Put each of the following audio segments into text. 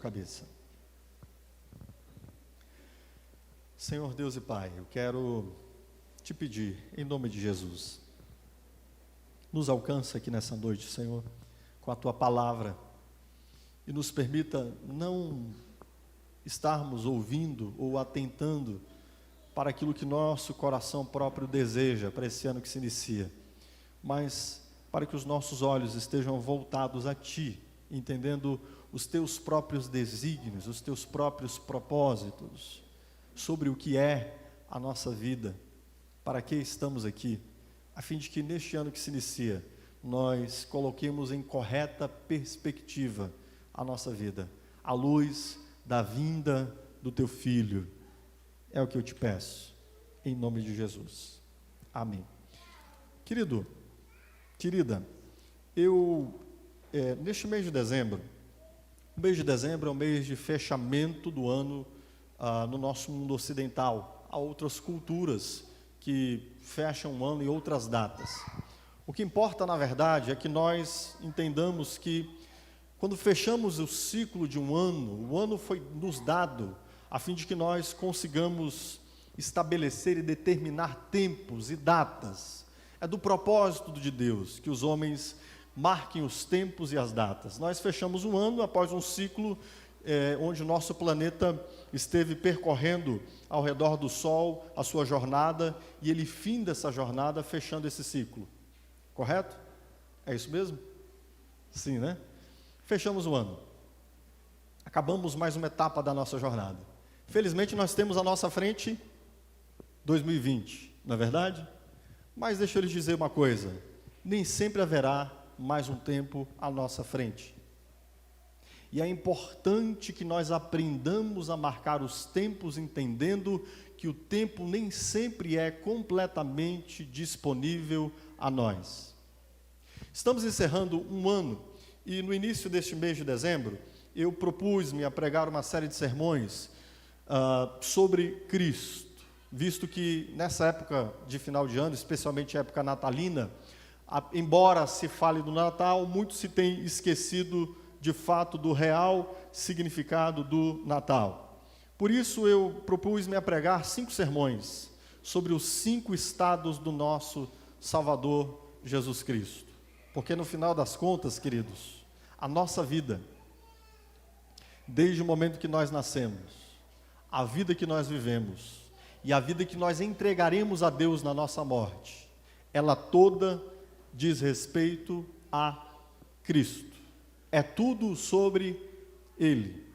cabeça. Senhor Deus e Pai, eu quero te pedir, em nome de Jesus, nos alcança aqui nessa noite, Senhor, com a Tua palavra, e nos permita não estarmos ouvindo ou atentando para aquilo que nosso coração próprio deseja para esse ano que se inicia, mas para que os nossos olhos estejam voltados a Ti, entendendo os Teus próprios desígnios, os Teus próprios propósitos, sobre o que é a nossa vida, para que estamos aqui, a fim de que neste ano que se inicia, nós coloquemos em correta perspectiva a nossa vida, à luz da vinda do Teu Filho. É o que eu te peço, em nome de Jesus. Amém. Querido, querida, neste mês de dezembro, o mês de dezembro é um mês de fechamento do ano no nosso mundo ocidental. Há outras culturas que fecham o ano em outras datas. O que importa, na verdade, é que nós entendamos que quando fechamos o ciclo de um ano, o ano foi nos dado a fim de que nós consigamos estabelecer e determinar tempos e datas. É do propósito de Deus que os homens marquem os tempos e as datas. Nós fechamos um ano após um ciclo onde o nosso planeta esteve percorrendo ao redor do Sol a sua jornada, e ele finda essa jornada fechando esse ciclo. Correto? É isso mesmo? Sim, né? Fechamos o ano. Acabamos mais uma etapa da nossa jornada. Felizmente nós temos à nossa frente 2020, não é verdade? Mas deixa eu lhes dizer uma coisa, nem sempre haverá mais um tempo à nossa frente. E é importante que nós aprendamos a marcar os tempos, entendendo que o tempo nem sempre é completamente disponível a nós. Estamos encerrando um ano, e no início deste mês de dezembro, eu propus-me a pregar uma série de sermões sobre Cristo, visto que nessa época de final de ano, especialmente época natalina, embora se fale do Natal, muito se tem esquecido de fato do real significado do Natal. Por isso eu propus-me a pregar 5 sermões sobre os 5 estados do nosso Salvador Jesus Cristo. Porque no final das contas, queridos, a nossa vida, desde o momento que nós nascemos, a vida que nós vivemos e a vida que nós entregaremos a Deus na nossa morte, ela toda diz respeito a Cristo. É tudo sobre Ele.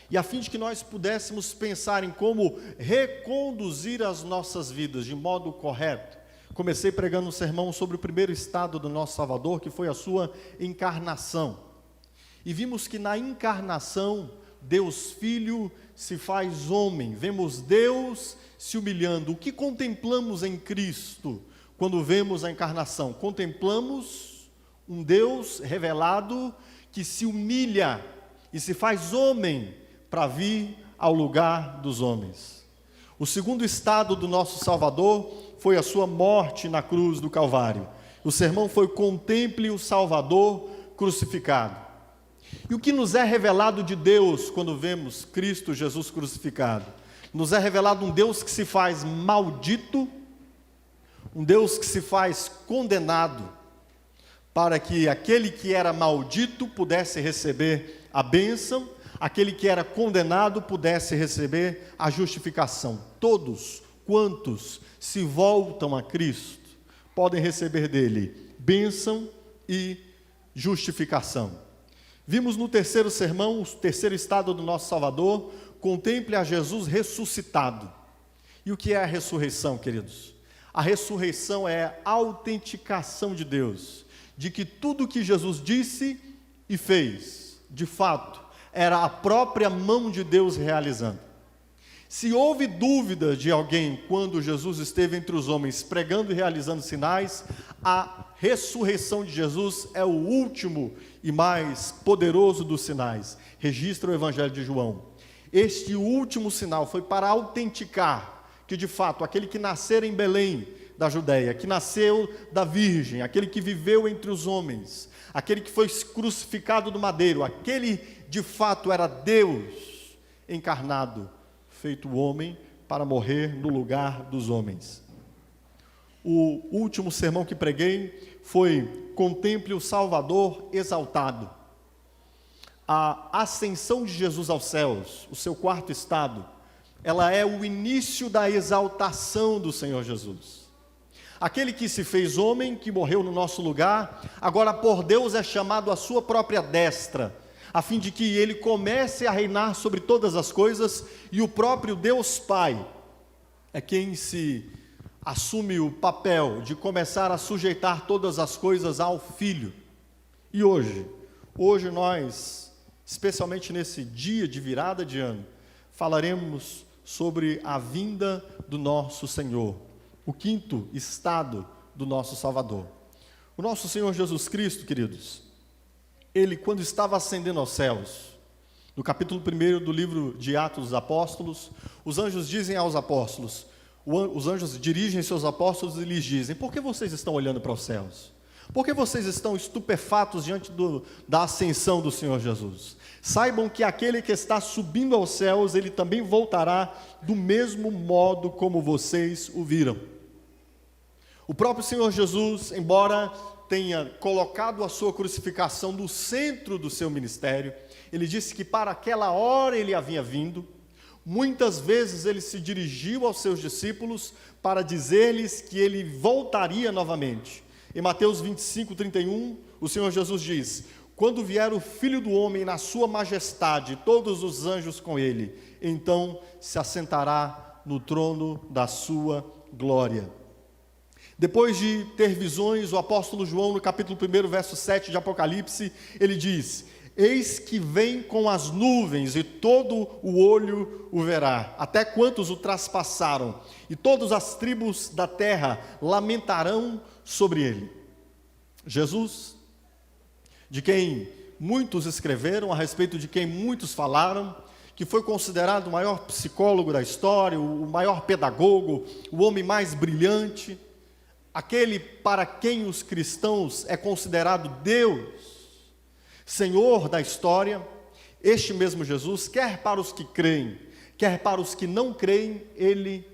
E a fim de que nós pudéssemos pensar em como reconduzir as nossas vidas de modo correto, comecei pregando um sermão sobre o primeiro estado do nosso Salvador, que foi a sua encarnação. E vimos que na encarnação, Deus Filho se faz homem, vemos Deus se humilhando. O que contemplamos em Cristo quando vemos a encarnação? Contemplamos um Deus revelado que se humilha e se faz homem para vir ao lugar dos homens. O segundo estado do nosso Salvador foi a sua morte na cruz do Calvário. O sermão foi Contemple o Salvador crucificado. E o que nos é revelado de Deus quando vemos Cristo Jesus crucificado? Nos é revelado um Deus que se faz maldito, um Deus que se faz condenado, para que aquele que era maldito pudesse receber a bênção, aquele que era condenado pudesse receber a justificação. Todos quantos se voltam a Cristo podem receber dele bênção e justificação. Vimos no terceiro sermão, o terceiro estado do nosso Salvador, contemple a Jesus ressuscitado. E o que é a ressurreição, queridos? A ressurreição é a autenticação de Deus, de que tudo que Jesus disse e fez, de fato, era a própria mão de Deus realizando. Se houve dúvida de alguém quando Jesus esteve entre os homens pregando e realizando sinais, a ressurreição de Jesus é o último e mais poderoso dos sinais. Registra o Evangelho de João. Este último sinal foi para autenticar que de fato aquele que nascer em Belém da Judéia, que nasceu da Virgem, aquele que viveu entre os homens, aquele que foi crucificado no madeiro, aquele de fato era Deus encarnado, feito homem, para morrer no lugar dos homens. O último sermão que preguei foi: contemple o Salvador exaltado. A ascensão de Jesus aos céus, o seu quarto estado, ela é o início da exaltação do Senhor Jesus. Aquele que se fez homem, que morreu no nosso lugar, agora por Deus é chamado à sua própria destra, a fim de que ele comece a reinar sobre todas as coisas, e o próprio Deus Pai é quem se assume o papel de começar a sujeitar todas as coisas ao Filho. E hoje nós, especialmente nesse dia de virada de ano, falaremos sobre a vinda do nosso Senhor, o quinto estado do nosso Salvador. O nosso Senhor Jesus Cristo, queridos, ele, quando estava ascendendo aos céus, no capítulo 1 do livro de Atos dos Apóstolos, os anjos dizem aos apóstolos, os anjos dirigem seus apóstolos e lhes dizem: por que vocês estão olhando para os céus? Por que vocês estão estupefatos diante da ascensão do Senhor Jesus? Saibam que aquele que está subindo aos céus, ele também voltará do mesmo modo como vocês o viram. O próprio Senhor Jesus, embora tenha colocado a sua crucificação no centro do seu ministério, ele disse que para aquela hora ele havia vindo. Muitas vezes ele se dirigiu aos seus discípulos para dizer-lhes que ele voltaria novamente. Em Mateus 25:31, o Senhor Jesus diz: quando vier o Filho do Homem na sua majestade, todos os anjos com ele, então se assentará no trono da sua glória. Depois de ter visões, o apóstolo João, no capítulo 1, verso 7 de Apocalipse, ele diz: eis que vem com as nuvens, e todo o olho o verá, até quantos o traspassaram, e todas as tribos da terra lamentarão sobre ele. Jesus, de quem muitos escreveram, a respeito de quem muitos falaram, que foi considerado o maior psicólogo da história, o maior pedagogo, o homem mais brilhante, aquele para quem os cristãos é considerado Deus, Senhor da história, este mesmo Jesus, quer para os que creem, quer para os que não creem, ele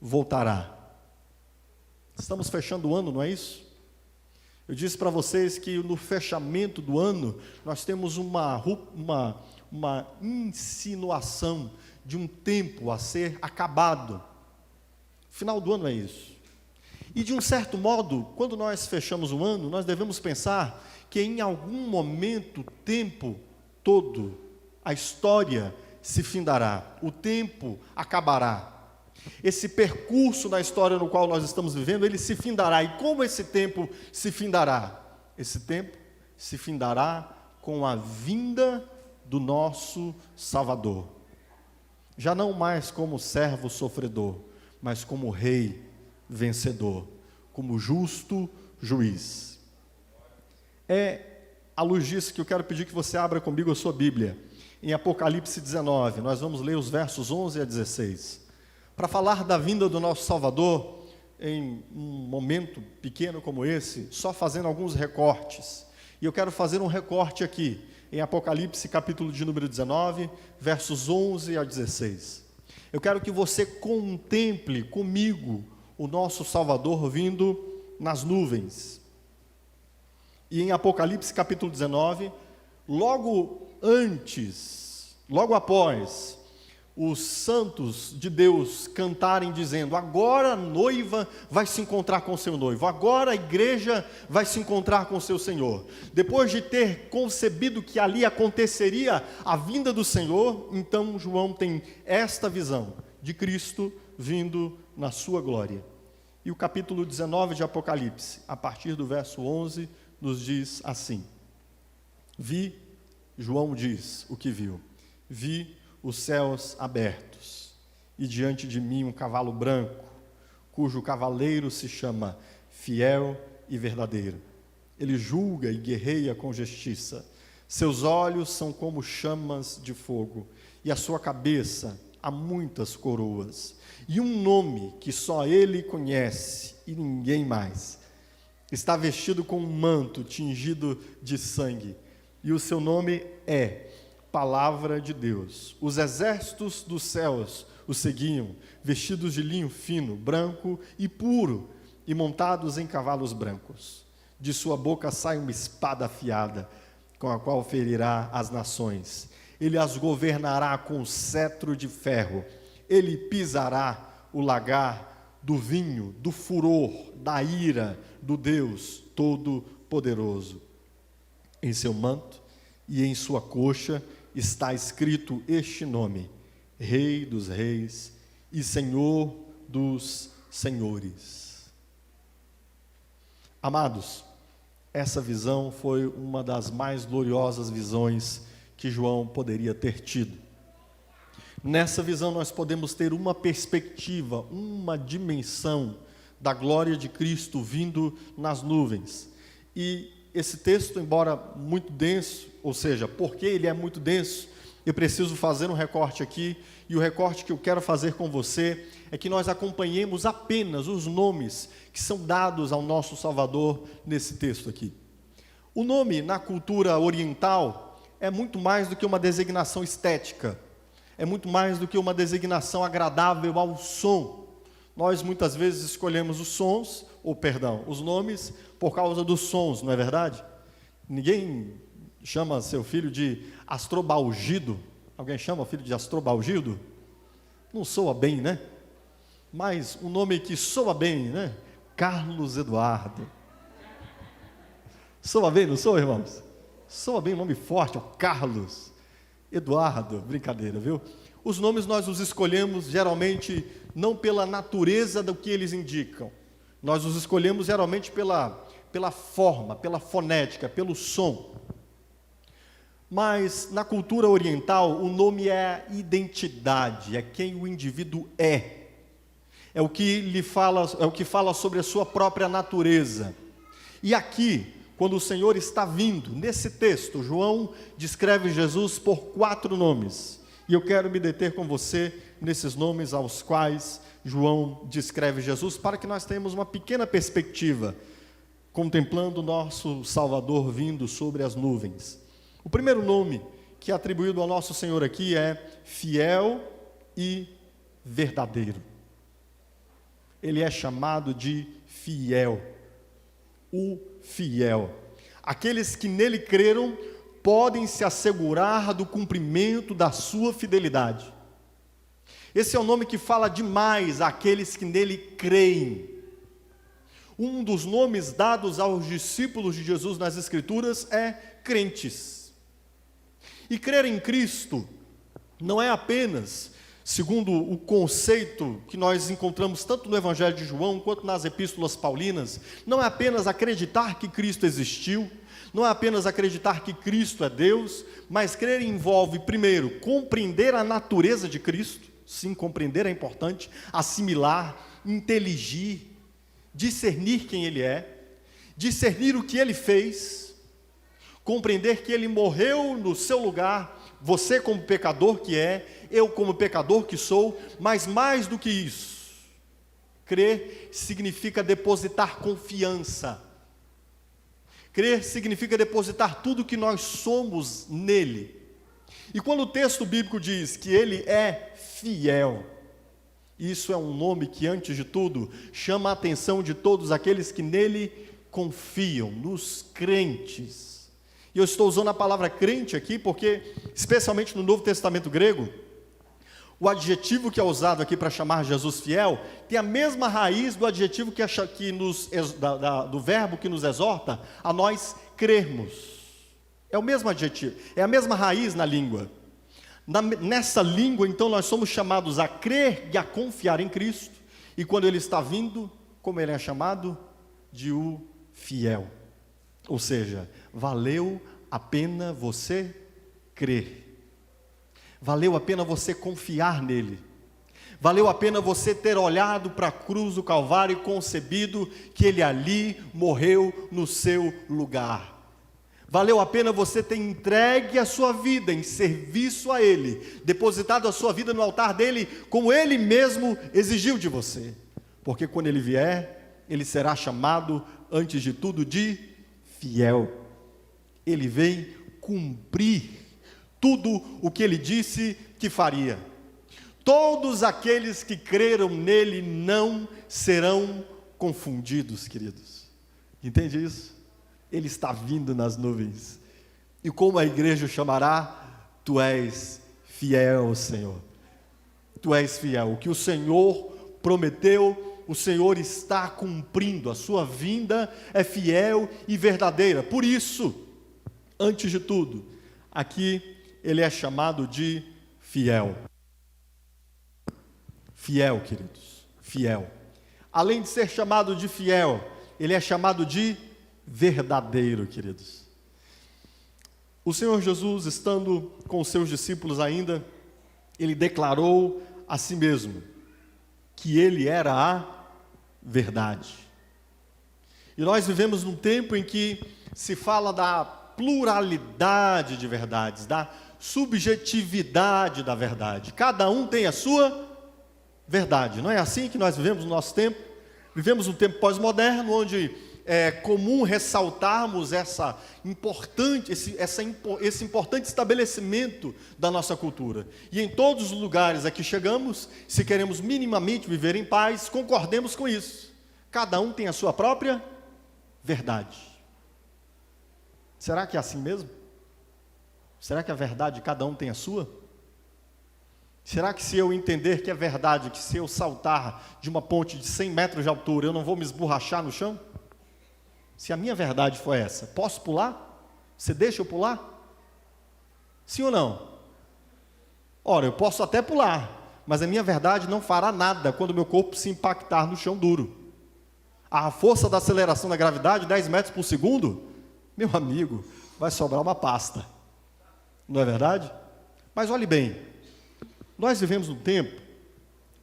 voltará. Estamos fechando o ano, não é isso? Eu disse para vocês que no fechamento do ano, nós temos uma insinuação de um tempo a ser acabado. Final do ano é isso. E de um certo modo, quando nós fechamos o ano, nós devemos pensar que em algum momento, o tempo todo, a história se findará, o tempo acabará. Esse percurso na história no qual nós estamos vivendo, ele se findará. E como esse tempo se findará? Esse tempo se findará com a vinda do nosso Salvador. Já não mais como servo sofredor, mas como rei vencedor, como justo juiz. É à luz disso que eu quero pedir que você abra comigo a sua Bíblia, em Apocalipse 19, nós vamos ler os versos 11 a 16. Para falar da vinda do nosso Salvador, em um momento pequeno como esse, só fazendo alguns recortes. E eu quero fazer um recorte aqui, em Apocalipse capítulo de número 19, versos 11 a 16. Eu quero que você contemple comigo o nosso Salvador vindo nas nuvens. E em Apocalipse capítulo 19, logo após os santos de Deus cantarem dizendo: agora a noiva vai se encontrar com seu noivo, agora a igreja vai se encontrar com seu Senhor. Depois de ter concebido que ali aconteceria a vinda do Senhor, então João tem esta visão de Cristo vindo na sua glória. E o capítulo 19 de Apocalipse, a partir do verso 11, nos diz assim: João diz o que viu: vi os céus abertos, e diante de mim um cavalo branco, cujo cavaleiro se chama Fiel e Verdadeiro. Ele julga e guerreia com justiça. Seus olhos são como chamas de fogo, e a sua cabeça há muitas coroas, e um nome que só ele conhece e ninguém mais. Está vestido com um manto tingido de sangue, e o seu nome é palavra de Deus. Os exércitos dos céus o seguiam, vestidos de linho fino, branco e puro, e montados em cavalos brancos. De sua boca sai uma espada afiada, com a qual ferirá as nações. Ele as governará com cetro de ferro. Ele pisará o lagar do vinho, do furor, da ira do Deus Todo-Poderoso. Em seu manto e em sua coxa está escrito este nome: Rei dos Reis e Senhor dos Senhores. Amados, essa visão foi uma das mais gloriosas visões que João poderia ter tido. Nessa visão nós podemos ter uma perspectiva, uma dimensão da glória de Cristo vindo nas nuvens. E esse texto, embora muito denso, ou seja, porque ele é muito denso, eu preciso fazer um recorte aqui, e o recorte que eu quero fazer com você é que nós acompanhemos apenas os nomes que são dados ao nosso Salvador nesse texto aqui. O nome na cultura oriental é muito mais do que uma designação estética, é muito mais do que uma designação agradável ao som. Nós muitas vezes escolhemos os nomes por causa dos sons, não é verdade? Ninguém chama seu filho de Astrobalgido. Alguém chama o filho de Astrobalgido? Não soa bem, né? Mas um nome que soa bem, né? Carlos Eduardo. Soa bem, não soa, irmãos? Soa bem, um nome forte, ó, Carlos Eduardo. Brincadeira, viu? Os nomes nós os escolhemos geralmente não pela natureza do que eles indicam. Nós os escolhemos geralmente pela forma, pela fonética, pelo som. Mas na cultura oriental, o nome é a identidade, é quem o indivíduo é. É o que fala sobre a sua própria natureza. E aqui, quando o Senhor está vindo, nesse texto, João descreve Jesus por 4 nomes. E eu quero me deter com você nesses nomes aos quais João descreve Jesus, para que nós tenhamos uma pequena perspectiva, contemplando o nosso Salvador vindo sobre as nuvens. O primeiro nome que é atribuído ao nosso Senhor aqui é fiel e verdadeiro. Ele é chamado de fiel, o fiel. Aqueles que nele creram podem se assegurar do cumprimento da sua fidelidade. Esse é o nome que fala demais àqueles que nele creem. Um dos nomes dados aos discípulos de Jesus nas Escrituras é crentes. E crer em Cristo não é apenas, segundo o conceito que nós encontramos tanto no Evangelho de João quanto nas epístolas paulinas, não é apenas acreditar que Cristo existiu, não é apenas acreditar que Cristo é Deus, mas crer envolve, primeiro, compreender a natureza de Cristo. Sim, compreender é importante, assimilar, inteligir, discernir quem Ele é, discernir o que Ele fez, compreender que Ele morreu no seu lugar, você como pecador que é, eu como pecador que sou, mas mais do que isso, crer significa depositar confiança. Crer significa depositar tudo que nós somos nele. E quando o texto bíblico diz que Ele é fiel, isso é um nome que, antes de tudo, chama a atenção de todos aqueles que nele confiam, nos crentes. E eu estou usando a palavra crente aqui porque, especialmente no Novo Testamento grego, o adjetivo que é usado aqui para chamar Jesus fiel tem a mesma raiz do adjetivo do verbo que nos exorta a nós crermos. É o mesmo adjetivo, é a mesma raiz na língua. Nessa língua, então, nós somos chamados a crer e a confiar em Cristo. E quando Ele está vindo, como Ele é chamado? De o fiel. Ou seja, valeu a pena você crer. Valeu a pena você confiar nele. Valeu a pena você ter olhado para a cruz do Calvário e concebido que Ele ali morreu no seu lugar. Valeu a pena você ter entregue a sua vida em serviço a Ele, depositado a sua vida no altar dEle, como Ele mesmo exigiu de você. Porque quando Ele vier, Ele será chamado, antes de tudo, de fiel. Ele vem cumprir tudo o que ele disse que faria. Todos aqueles que creram nele não serão confundidos, queridos. Entende isso? Ele está vindo nas nuvens. E como a igreja o chamará? Tu és fiel, Senhor. Tu és fiel. O que o Senhor prometeu, o Senhor está cumprindo. A sua vinda é fiel e verdadeira. Por isso, antes de tudo, aqui ele é chamado de fiel. Fiel, queridos, fiel. Além de ser chamado de fiel, ele é chamado de verdadeiro, queridos. O Senhor Jesus, estando com os seus discípulos ainda, ele declarou a si mesmo que ele era a verdade. E nós vivemos num tempo em que se fala da pluralidade de verdades, da subjetividade da verdade. Cada um tem a sua verdade. Não é assim que nós vivemos no nosso tempo? Vivemos um tempo pós-moderno, onde é comum ressaltarmos esse importante estabelecimento da nossa cultura. E em todos os lugares a que chegamos, se queremos minimamente viver em paz, concordemos com isso. Cada um tem a sua própria verdade. Será que é assim mesmo? Será que a verdade cada um tem a sua? Será que se eu entender que é verdade, que se eu saltar de uma ponte de 100 metros de altura, eu não vou me esborrachar no chão? Se a minha verdade for essa, posso pular? Você deixa eu pular? Sim ou não? Ora, eu posso até pular, mas a minha verdade não fará nada quando o meu corpo se impactar no chão duro. A força da aceleração da gravidade, 10 metros por segundo, meu amigo, vai sobrar uma pasta. Não é verdade? Mas olhe bem, nós vivemos num tempo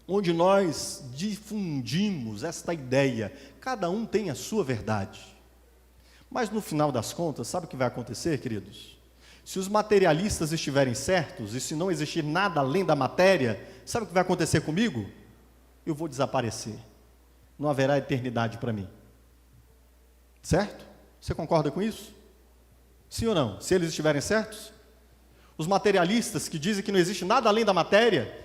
onde nós difundimos esta ideia, cada um tem a sua verdade. Mas no final das contas, sabe o que vai acontecer, queridos? Se os materialistas estiverem certos, e se não existir nada além da matéria, sabe o que vai acontecer comigo? Eu vou desaparecer. Não haverá eternidade para mim. Certo? Você concorda com isso? Sim ou não? Se eles estiverem certos? Os materialistas que dizem que não existe nada além da matéria,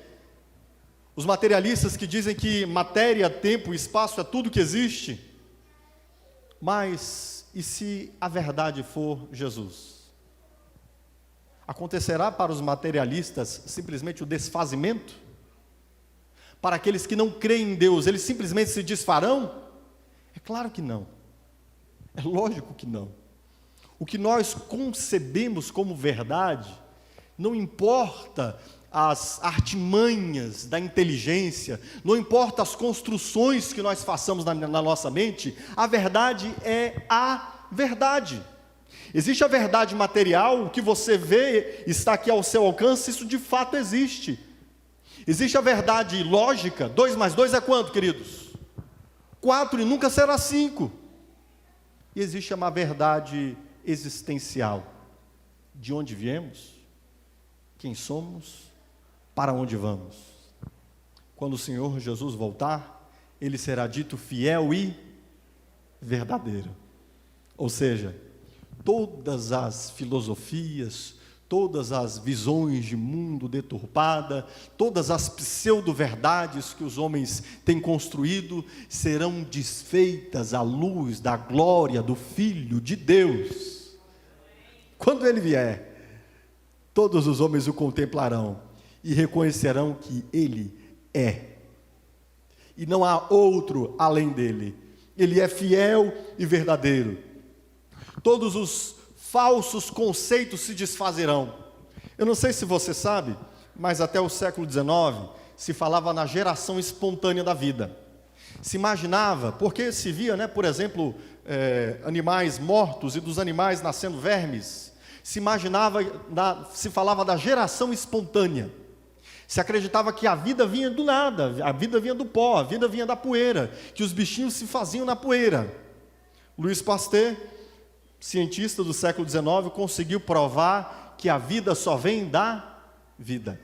os materialistas que dizem que matéria, tempo e espaço é tudo que existe, mas e se a verdade for Jesus? Acontecerá para os materialistas simplesmente o desfazimento? Para aqueles que não creem em Deus, eles simplesmente se desfarão? É claro que não. É lógico que não. O que nós concebemos como verdade, não importa as artimanhas da inteligência, não importa as construções que nós façamos na nossa mente, a verdade é a verdade. Existe a verdade material, o que você vê está aqui ao seu alcance, isso de fato existe. Existe a verdade lógica, 2 mais 2 é quanto, queridos? 4 e nunca será 5. E existe uma verdade existencial, de onde viemos, quem somos, para onde vamos. Quando o Senhor Jesus voltar, ele será dito fiel e verdadeiro. Ou seja, todas as filosofias, todas as visões de mundo deturpada, todas as pseudo-verdades que os homens têm construído, serão desfeitas à luz da glória do Filho de Deus. Quando ele vier, todos os homens o contemplarão e reconhecerão que ele é. E não há outro além dele. Ele é fiel e verdadeiro. Todos os falsos conceitos se desfazerão. Eu não sei se você sabe, mas até o século XIX se falava na geração espontânea da vida. Se imaginava, porque se via, por exemplo, animais mortos e dos animais nascendo vermes, se falava da geração espontânea. Se acreditava que a vida vinha do nada, a vida vinha do pó, a vida vinha da poeira, que os bichinhos se faziam na poeira. Louis Pasteur, cientista do século XIX, conseguiu provar que a vida só vem da vida.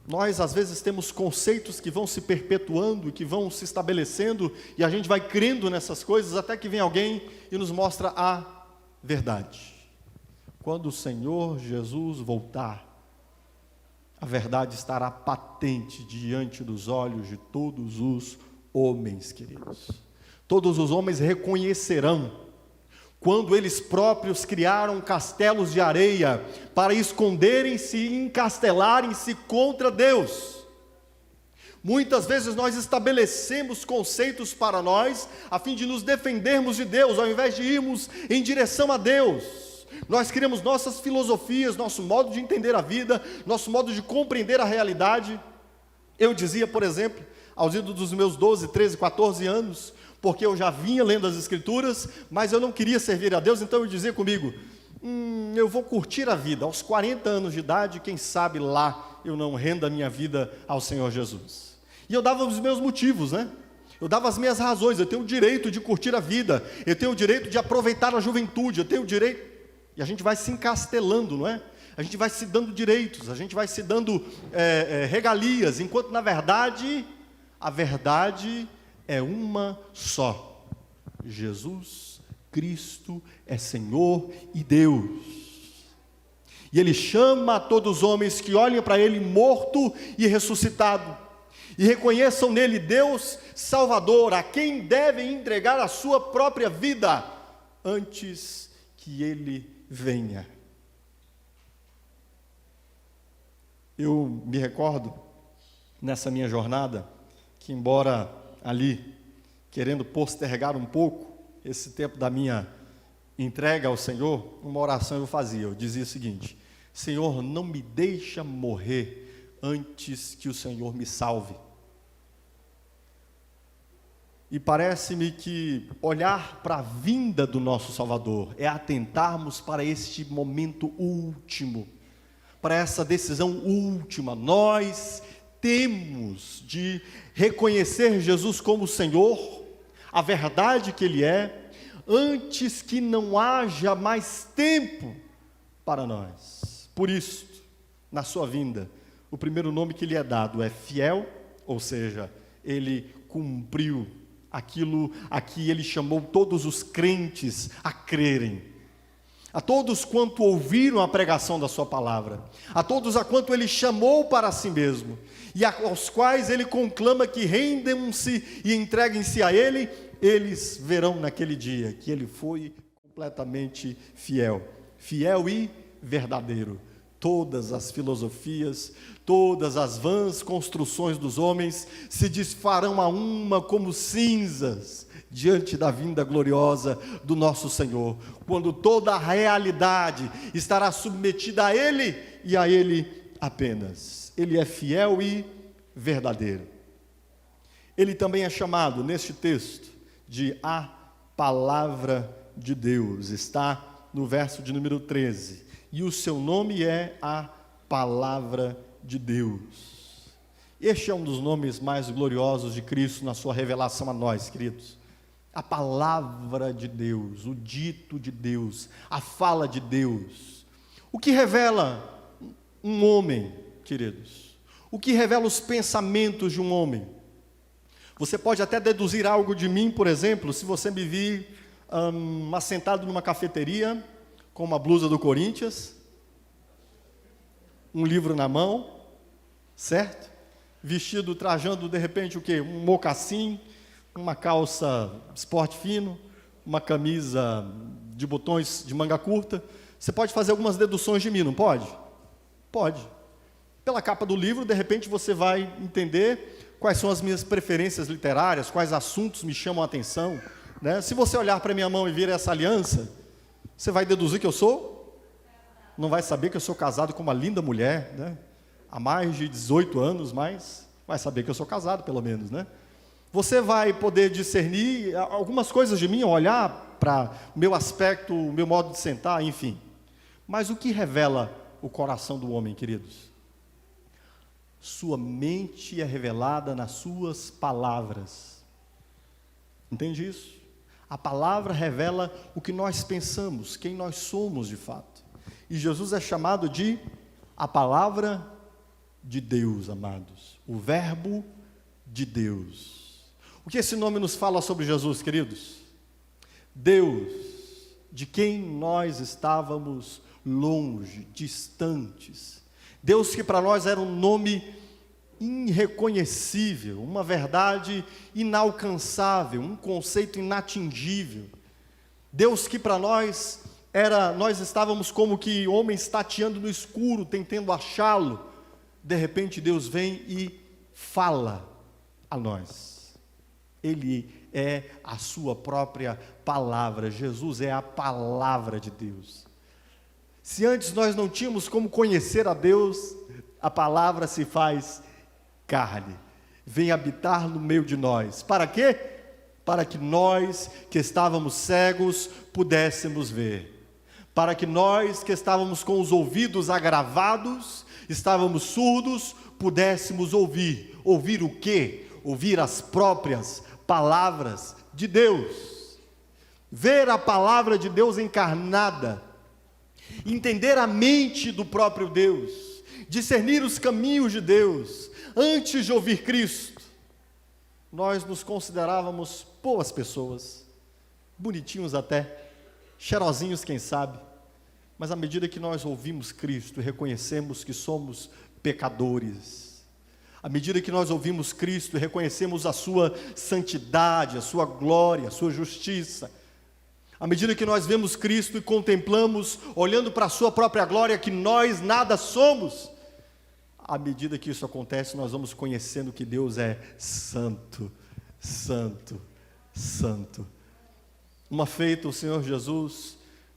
Nós, às vezes, temos conceitos que vão se perpetuando, que vão se estabelecendo, e a gente vai crendo nessas coisas, até que vem alguém e nos mostra a verdade. Quando o Senhor Jesus voltar, a verdade estará patente diante dos olhos de todos os homens, queridos. Todos os homens reconhecerão, quando eles próprios criaram castelos de areia para esconderem-se e encastelarem-se contra Deus. Muitas vezes nós estabelecemos conceitos para nós, a fim de nos defendermos de Deus, ao invés de irmos em direção a Deus. Nós criamos nossas filosofias, nosso modo de entender a vida, nosso modo de compreender a realidade. Eu dizia, por exemplo, aos idos dos meus 12, 13, 14 anos, porque eu já vinha lendo as Escrituras, mas eu não queria servir a Deus, então eu dizia comigo, eu vou curtir a vida, aos 40 anos de idade, quem sabe lá eu não renda a minha vida ao Senhor Jesus. E eu dava os meus motivos, né? Eu dava as minhas razões, eu tenho o direito de curtir a vida, eu tenho o direito de aproveitar a juventude, eu tenho o direito... E a gente vai se encastelando, não é? A gente vai se dando direitos, a gente vai se dando regalias, enquanto na verdade, a verdade é uma só. Jesus Cristo é Senhor e Deus. E Ele chama a todos os homens que olhem para Ele morto e ressuscitado, e reconheçam nele Deus Salvador, a quem devem entregar a sua própria vida, antes que Ele venha. Eu me recordo, nessa minha jornada, que embora ali, querendo postergar um pouco esse tempo da minha entrega ao Senhor, uma oração eu fazia, eu dizia o seguinte: Senhor, não me deixa morrer antes que o Senhor me salve. E parece-me que olhar para a vinda do nosso Salvador é atentarmos para este momento último, para essa decisão última. Nós temos de reconhecer Jesus como Senhor, a verdade que Ele é, antes que não haja mais tempo para nós. Por isso, na sua vinda, o primeiro nome que lhe é dado é fiel, ou seja, Ele cumpriu aquilo a que Ele chamou todos os crentes a crerem, a todos quanto ouviram a pregação da sua palavra, a todos a quanto Ele chamou para si mesmo, e aos quais Ele conclama que rendam-se e entreguem-se a Ele, eles verão naquele dia que Ele foi completamente fiel, fiel e verdadeiro. Todas as filosofias, todas as vãs construções dos homens se desfarão a uma como cinzas diante da vinda gloriosa do nosso Senhor, quando toda a realidade estará submetida a Ele e a Ele apenas. Ele é fiel e verdadeiro. Ele também é chamado neste texto de a palavra de Deus, está no verso de número 13. E o seu nome é a Palavra de Deus. Este é um dos nomes mais gloriosos de Cristo na sua revelação a nós, queridos. A Palavra de Deus, o dito de Deus, a fala de Deus. O que revela um homem, queridos? O que revela os pensamentos de um homem? Você pode até deduzir algo de mim, por exemplo, se você me vir assentado numa cafeteria, com uma blusa do Corinthians, um livro na mão, certo? Vestido, trajando de repente o quê? Um mocassim, uma calça esporte fino, uma camisa de botões de manga curta. Você pode fazer algumas deduções de mim, não pode? Pode. Pela capa do livro, de repente você vai entender quais são as minhas preferências literárias, quais assuntos me chamam a atenção, né? Se você olhar para a minha mão e ver essa aliança, você vai deduzir que eu sou? Não vai saber que eu sou casado com uma linda mulher, né? Há mais de 18 anos, mas vai saber que eu sou casado, pelo menos, né? Você vai poder discernir algumas coisas de mim, olhar para o meu aspecto, o meu modo de sentar, enfim. Mas o que revela o coração do homem, queridos? Sua mente é revelada nas suas palavras. Entende isso? A palavra revela o que nós pensamos, quem nós somos de fato. E Jesus é chamado de a palavra de Deus, amados. O verbo de Deus. O que esse nome nos fala sobre Jesus, queridos? Deus, de quem nós estávamos longe, distantes. Deus que para nós era um nome irreconhecível, uma verdade inalcançável, um conceito inatingível. Deus que para nós nós estávamos como que homens tateando no escuro, tentando achá-lo. De repente Deus vem e fala a nós. Ele é a sua própria palavra. Jesus é a palavra de Deus. Se antes nós não tínhamos como conhecer a Deus, a palavra se faz carne, vem habitar no meio de nós. Para quê? Para que nós que estávamos cegos pudéssemos ver. Para que nós que estávamos com os ouvidos agravados, estávamos surdos, pudéssemos ouvir. Ouvir o quê? Ouvir as próprias palavras de Deus. Ver a palavra de Deus encarnada. Entender a mente do próprio Deus. Discernir os caminhos de Deus. Antes de ouvir Cristo, nós nos considerávamos boas pessoas, bonitinhos até, cheirosinhos quem sabe, mas à medida que nós ouvimos Cristo e reconhecemos que somos pecadores, à medida que nós ouvimos Cristo e reconhecemos a sua santidade, a sua glória, a sua justiça, à medida que nós vemos Cristo e contemplamos, olhando para a sua própria glória, que nós nada somos, à medida que isso acontece, nós vamos conhecendo que Deus é santo, santo, santo. Uma feita, o Senhor Jesus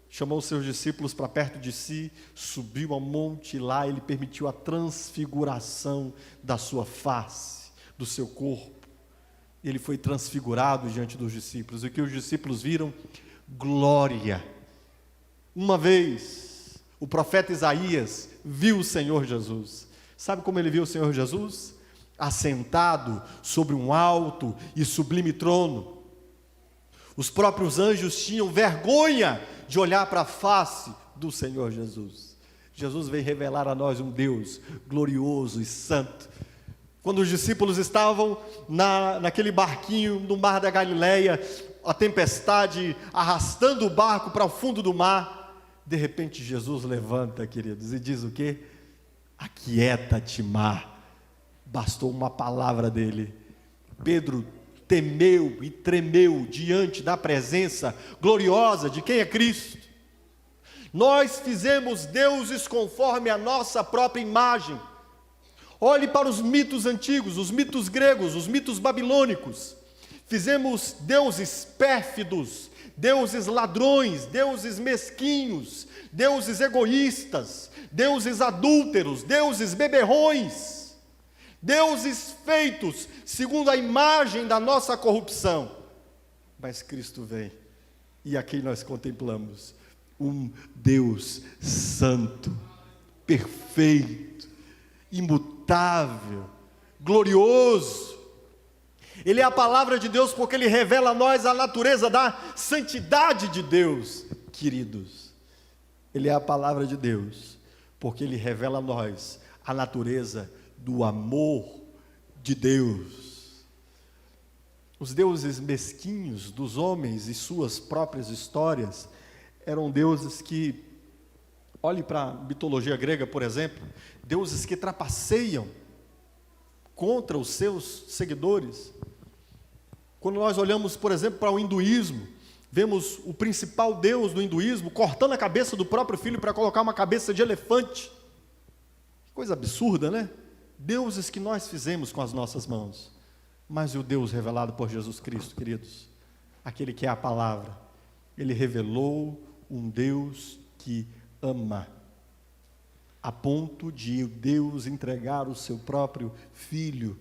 chamou os seus discípulos para perto de si, subiu ao monte e lá ele permitiu a transfiguração da sua face, do seu corpo. Ele foi transfigurado diante dos discípulos. E o que os discípulos viram? Glória. Uma vez, o profeta Isaías viu o Senhor Jesus. Sabe como ele viu o Senhor Jesus? Assentado sobre um alto e sublime trono. Os próprios anjos tinham vergonha de olhar para a face do Senhor Jesus. Jesus veio revelar a nós um Deus glorioso e santo. Quando os discípulos estavam naquele barquinho no mar da Galileia, a tempestade arrastando o barco para o fundo do mar, de repente Jesus levanta, queridos, e diz o quê? Aquieta-te, mar. Bastou uma palavra dele. Pedro temeu e tremeu diante da presença gloriosa de quem é Cristo. Nós fizemos deuses conforme a nossa própria imagem. Olhe para os mitos antigos, os mitos gregos, os mitos babilônicos. Fizemos deuses pérfidos, deuses ladrões, deuses mesquinhos, deuses egoístas, deuses adúlteros, deuses beberrões, deuses feitos segundo a imagem da nossa corrupção. Mas Cristo vem, e aqui nós contemplamos um Deus santo, perfeito, imutável, glorioso. Ele é a palavra de Deus porque Ele revela a nós a natureza da santidade de Deus, queridos. Ele é a palavra de Deus porque Ele revela a nós a natureza do amor de Deus. Os deuses mesquinhos dos homens e suas próprias histórias eram deuses que, olhe para a mitologia grega, por exemplo, deuses que trapaceiam contra os seus seguidores. Quando nós olhamos, por exemplo, para o hinduísmo, vemos o principal deus do hinduísmo cortando a cabeça do próprio filho para colocar uma cabeça de elefante. Que coisa absurda, né? Deuses que nós fizemos com as nossas mãos. Mas o Deus revelado por Jesus Cristo, queridos, aquele que é a palavra, Ele revelou um Deus que ama, a ponto de Deus entregar o seu próprio Filho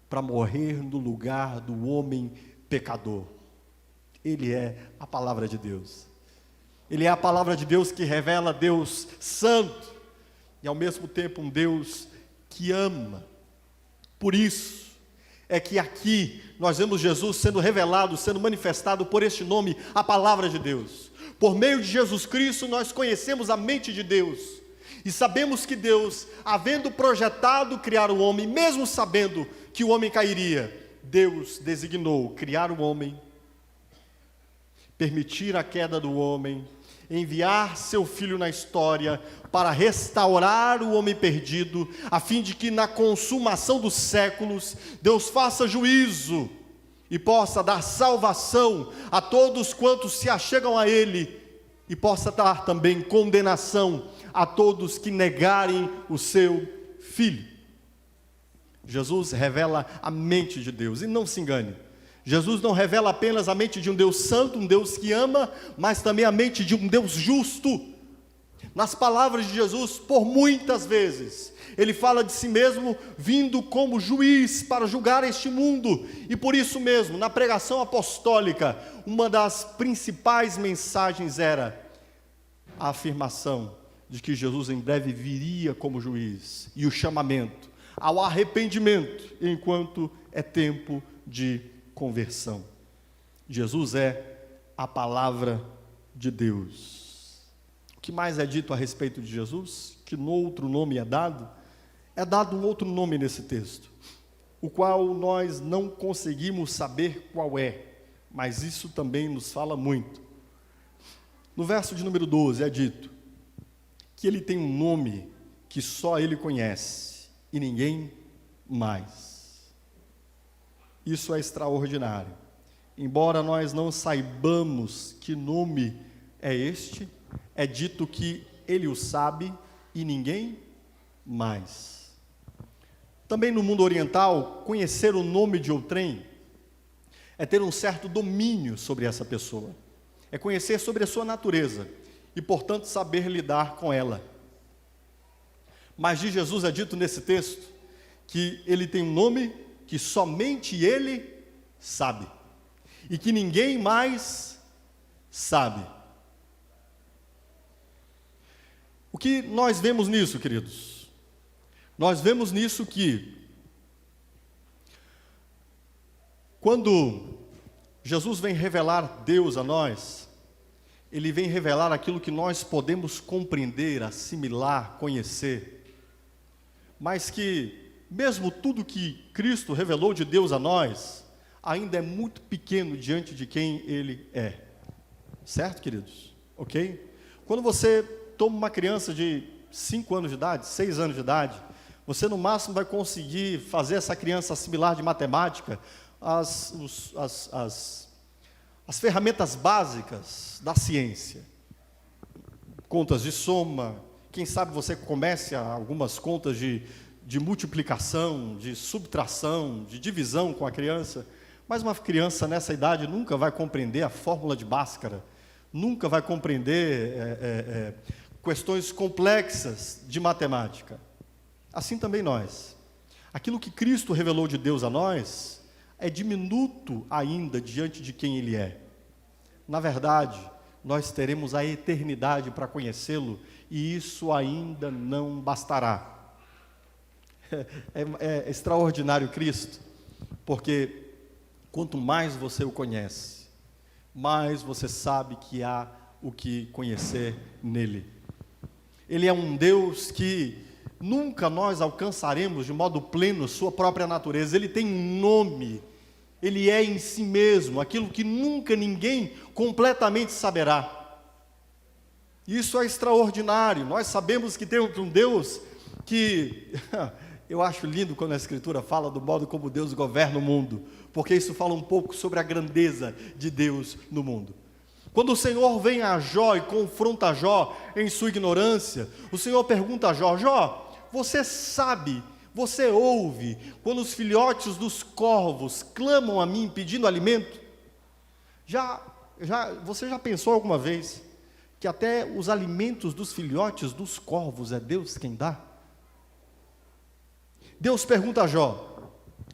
para morrer no lugar do homem pecador. Ele é a palavra de Deus. Ele é a palavra de Deus que revela Deus santo e ao mesmo tempo um Deus que ama. Por isso é que aqui nós vemos Jesus sendo revelado, sendo manifestado por este nome, a palavra de Deus. Por meio de Jesus Cristo nós conhecemos a mente de Deus e sabemos que Deus, havendo projetado criar o homem, mesmo sabendo que o homem cairia, Deus designou criar o homem, permitir a queda do homem, enviar seu Filho na história para restaurar o homem perdido, a fim de que na consumação dos séculos, Deus faça juízo e possa dar salvação a todos quantos se achegam a Ele, e possa dar também condenação a todos que negarem o seu Filho. Jesus revela a mente de Deus, e não se engane, Jesus não revela apenas a mente de um Deus santo, um Deus que ama, mas também a mente de um Deus justo. Nas palavras de Jesus, por muitas vezes, Ele fala de si mesmo vindo como juiz para julgar este mundo, e por isso mesmo, na pregação apostólica, uma das principais mensagens era a afirmação de que Jesus em breve viria como juiz, e o chamamento ao arrependimento, enquanto é tempo de conversão. Jesus é a palavra de Deus. O que mais é dito a respeito de Jesus? Que no outro nome é dado um outro nome nesse texto, o qual nós não conseguimos saber qual é, mas isso também nos fala muito. No verso de número 12 é dito que ele tem um nome que só ele conhece e ninguém mais. Isso é extraordinário. Embora nós não saibamos que nome é este, é dito que ele o sabe e ninguém mais. Também no mundo oriental, conhecer o nome de outrem é ter um certo domínio sobre essa pessoa, é conhecer sobre a sua natureza e, portanto, saber lidar com ela. Mas de Jesus é dito nesse texto que ele tem um nome que somente ele sabe, e que ninguém mais sabe. O que nós vemos nisso, queridos? Nós vemos nisso que, quando Jesus vem revelar Deus a nós, Ele vem revelar aquilo que nós podemos compreender, assimilar, conhecer, mas que, mesmo tudo que Cristo revelou de Deus a nós, ainda é muito pequeno diante de quem Ele é. Certo, queridos? Ok? Quando você toma uma criança de 5 anos de idade, 6 anos de idade, você no máximo vai conseguir fazer essa criança assimilar de matemática as ferramentas básicas da ciência. Contas de soma, quem sabe você comece algumas contas de multiplicação, de subtração, de divisão com a criança, mas uma criança nessa idade nunca vai compreender a fórmula de Bhaskara, nunca vai compreender questões complexas de matemática. Assim também nós. Aquilo que Cristo revelou de Deus a nós é diminuto ainda diante de quem Ele é. Na verdade, nós teremos a eternidade para conhecê-lo, e isso ainda não bastará. É extraordinário Cristo, porque quanto mais você o conhece, mais você sabe que há o que conhecer nele. Ele é um Deus que nunca nós alcançaremos de modo pleno sua própria natureza. Ele tem um nome, Ele é em si mesmo aquilo que nunca ninguém completamente saberá. Isso é extraordinário. Nós sabemos que temos um Deus que... Eu acho lindo quando a Escritura fala do modo como Deus governa o mundo, porque isso fala um pouco sobre a grandeza de Deus no mundo. Quando o Senhor vem a Jó e confronta Jó em sua ignorância, o Senhor pergunta a Jó: Jó, você sabe, você ouve, quando os filhotes dos corvos clamam a mim pedindo alimento? Você já pensou alguma vez que até os alimentos dos filhotes dos corvos é Deus quem dá? Deus pergunta a Jó: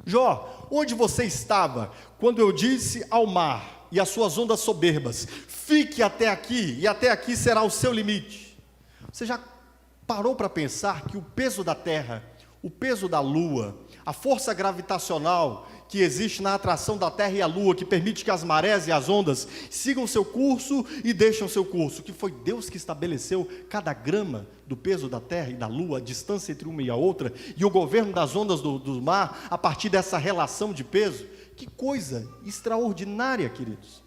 Jó, onde você estava quando eu disse ao mar e às suas ondas soberbas, fique até aqui, e até aqui será o seu limite? Você já parou para pensar que o peso da terra, o peso da lua, a força gravitacional que existe na atração da terra e a lua, que permite que as marés e as ondas sigam seu curso e deixem seu curso, que foi Deus que estabeleceu cada grama do peso da terra e da lua, a distância entre uma e a outra, e o governo das ondas do mar, a partir dessa relação de peso? Que coisa extraordinária, queridos!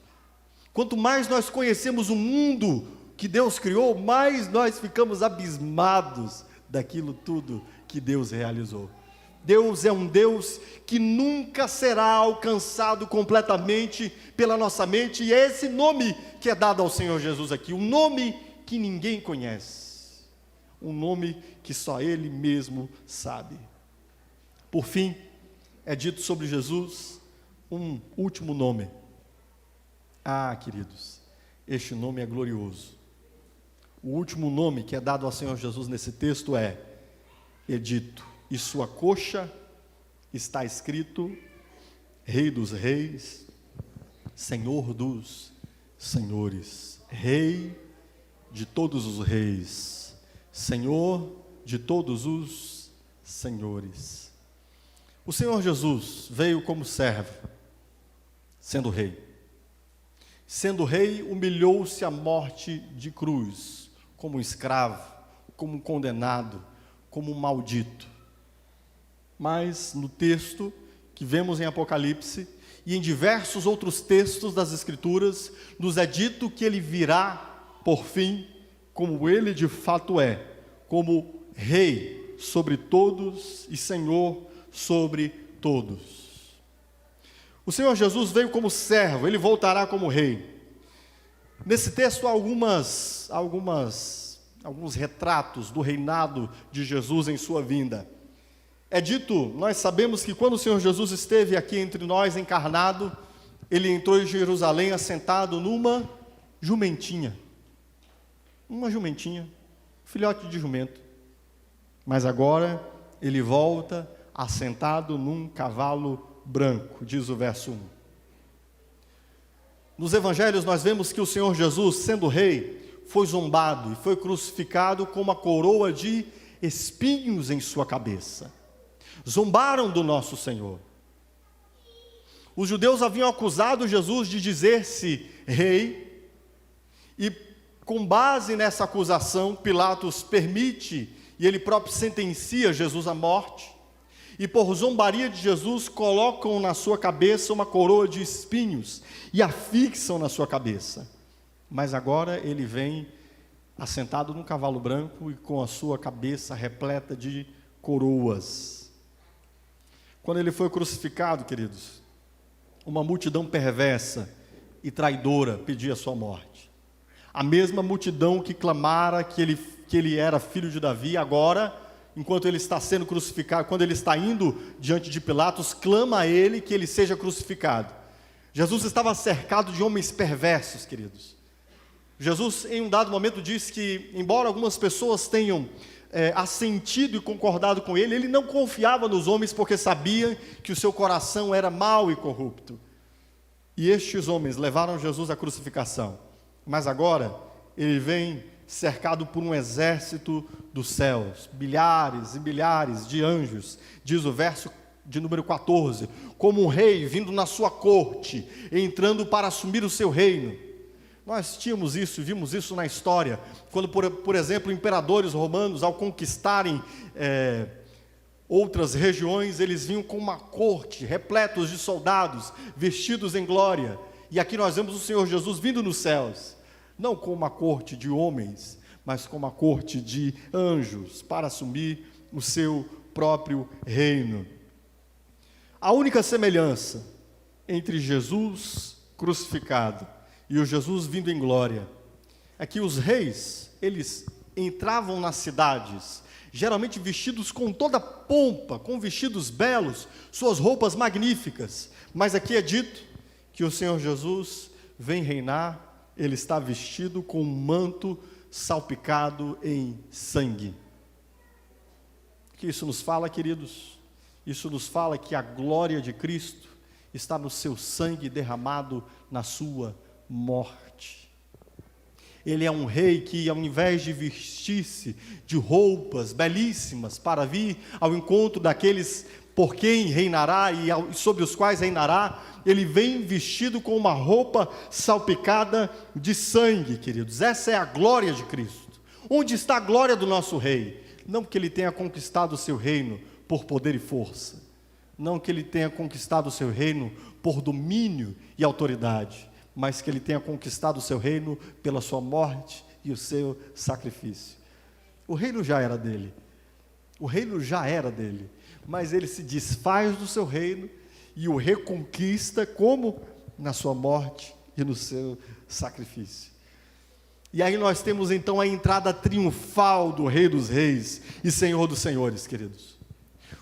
Quanto mais nós conhecemos o mundo que Deus criou, mais nós ficamos abismados daquilo tudo que Deus realizou. Deus é um Deus que nunca será alcançado completamente pela nossa mente, e é esse nome que é dado ao Senhor Jesus aqui, um nome que ninguém conhece, um nome que só Ele mesmo sabe. Por fim, é dito sobre Jesus um último nome. Ah, queridos, este nome é glorioso. O último nome que é dado ao Senhor Jesus nesse texto é dito: e sua coxa está escrito Rei dos Reis, Senhor dos Senhores, Rei de todos os reis, Senhor de todos os senhores. O Senhor Jesus veio como servo, sendo rei. Sendo rei, humilhou-se à morte de cruz, como um escravo, como um condenado, como um maldito. Mas no texto que vemos em Apocalipse e em diversos outros textos das Escrituras, nos é dito que ele virá, por fim, como ele de fato é, como rei sobre todos e Senhor sobre todos. O Senhor Jesus veio como servo, ele voltará como rei. Nesse texto há alguns retratos do reinado de Jesus em sua vinda. É dito, nós sabemos que quando o Senhor Jesus esteve aqui entre nós encarnado, ele entrou em Jerusalém assentado numa jumentinha. Uma jumentinha, filhote de jumento. Mas agora ele volta assentado num cavalo branco, diz o verso 1. Nos evangelhos nós vemos que o Senhor Jesus, sendo rei, foi zombado e foi crucificado com uma coroa de espinhos em sua cabeça. Zombaram do nosso Senhor. Os judeus haviam acusado Jesus de dizer-se rei, e com base nessa acusação, Pilatos permite, e ele próprio sentencia Jesus à morte, e por zombaria de Jesus, colocam na sua cabeça uma coroa de espinhos, e a fixam na sua cabeça. Mas agora ele vem assentado num cavalo branco, e com a sua cabeça repleta de coroas. Quando ele foi crucificado, queridos, uma multidão perversa e traidora pedia a sua morte. A mesma multidão que clamara que ele era filho de Davi, agora, enquanto ele está sendo crucificado, quando ele está indo diante de Pilatos, clama a ele que ele seja crucificado. Jesus estava cercado de homens perversos, queridos. Jesus, em um dado momento, disse que, embora algumas pessoas tenham assentido e concordado com ele, ele não confiava nos homens porque sabia que o seu coração era mau e corrupto. E estes homens levaram Jesus à crucificação. Mas agora, ele vem cercado por um exército dos céus, milhares e milhares de anjos, diz o verso de número 14, como um rei vindo na sua corte, entrando para assumir o seu reino. Nós tínhamos isso, vimos isso na história, quando, por exemplo, imperadores romanos, ao conquistarem outras regiões, eles vinham com uma corte, repletos de soldados, vestidos em glória. E aqui nós vemos o Senhor Jesus vindo nos céus, não com uma corte de homens, mas com uma corte de anjos, para assumir o seu próprio reino. A única semelhança entre Jesus crucificado e o Jesus vindo em glória é que os reis, eles entravam nas cidades, geralmente vestidos com toda pompa, com vestidos belos, suas roupas magníficas, mas aqui é dito que o Senhor Jesus vem reinar, ele está vestido com um manto salpicado em sangue. O que isso nos fala, queridos? Isso nos fala que a glória de Cristo está no seu sangue derramado na sua morte. Ele é um rei que, ao invés de vestir-se de roupas belíssimas para vir ao encontro daqueles por quem reinará e sobre os quais reinará, ele vem vestido com uma roupa salpicada de sangue, queridos. Essa é a glória de Cristo. Onde está a glória do nosso rei? Não que ele tenha conquistado o seu reino por poder e força, não que ele tenha conquistado o seu reino por domínio e autoridade, mas que ele tenha conquistado o seu reino pela sua morte e o seu sacrifício. O reino já era dele. O reino já era dele. Mas ele se desfaz do seu reino e o reconquista como? Na sua morte e no seu sacrifício. E aí nós temos então a entrada triunfal do Rei dos Reis e Senhor dos Senhores, queridos.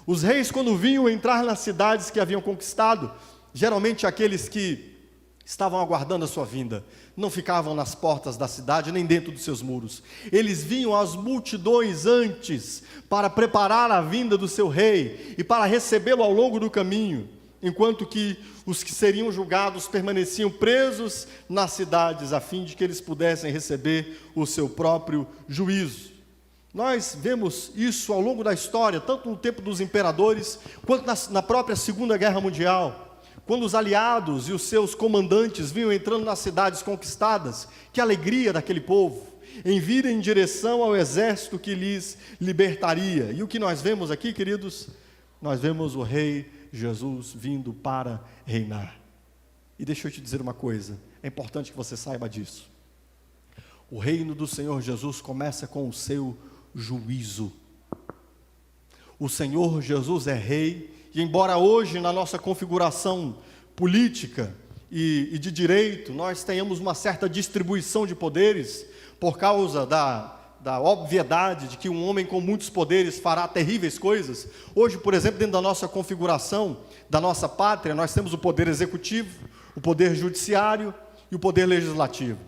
Os reis, quando vinham entrar nas cidades que haviam conquistado, geralmente aqueles que estavam aguardando a sua vinda, não ficavam nas portas da cidade, nem dentro dos seus muros. Eles vinham às multidões antes, para preparar a vinda do seu rei, e para recebê-lo ao longo do caminho, enquanto que os que seriam julgados permaneciam presos nas cidades, a fim de que eles pudessem receber o seu próprio juízo. Nós vemos isso ao longo da história, tanto no tempo dos imperadores, quanto na própria Segunda Guerra Mundial. Quando os aliados e os seus comandantes vinham entrando nas cidades conquistadas, que alegria daquele povo, em vir em direção ao exército que lhes libertaria. E o que nós vemos aqui, queridos? Nós vemos o Rei Jesus vindo para reinar. E deixa eu te dizer uma coisa, é importante que você saiba disso. O reino do Senhor Jesus começa com o seu juízo. O Senhor Jesus é rei, e embora hoje na nossa configuração política e de direito, nós tenhamos uma certa distribuição de poderes, por causa da obviedade de que um homem com muitos poderes fará terríveis coisas. Hoje, por exemplo, dentro da nossa configuração, da nossa pátria, nós temos o poder executivo, o poder judiciário e o poder legislativo.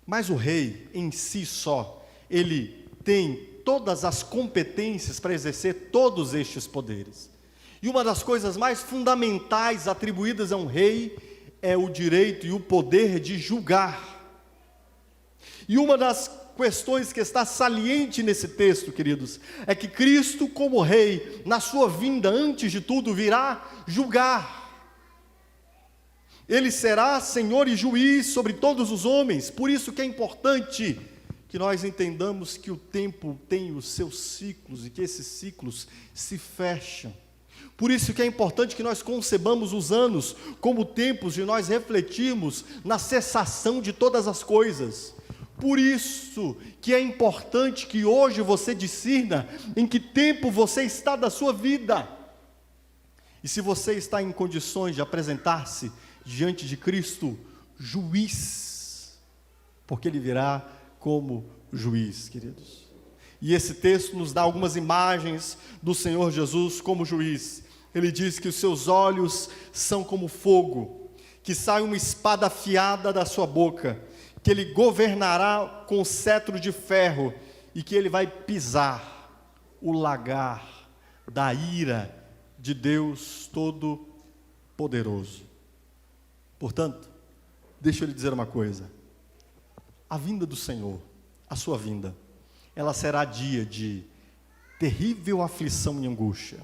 Mas o rei em si só, ele tem todas as competências para exercer todos estes poderes. E uma das coisas mais fundamentais atribuídas a um rei é o direito e o poder de julgar. E uma das questões que está saliente nesse texto, queridos, é que Cristo, como rei, na sua vinda, antes de tudo, virá julgar. Ele será Senhor e juiz sobre todos os homens. Por isso que é importante que nós entendamos que o tempo tem os seus ciclos e que esses ciclos se fecham. Por isso que é importante que nós concebamos os anos como tempos de nós refletirmos na cessação de todas as coisas. Por isso que é importante que hoje você discirna em que tempo você está da sua vida. E se você está em condições de apresentar-se diante de Cristo, juiz, porque Ele virá como juiz, queridos. E esse texto nos dá algumas imagens do Senhor Jesus como juiz. Ele diz que os seus olhos são como fogo, que sai uma espada afiada da sua boca, que Ele governará com cetro de ferro e que Ele vai pisar o lagar da ira de Deus Todo-Poderoso. Portanto, deixa eu lhe dizer uma coisa. A vinda do Senhor, a sua vinda, ela será dia de terrível aflição e angústia,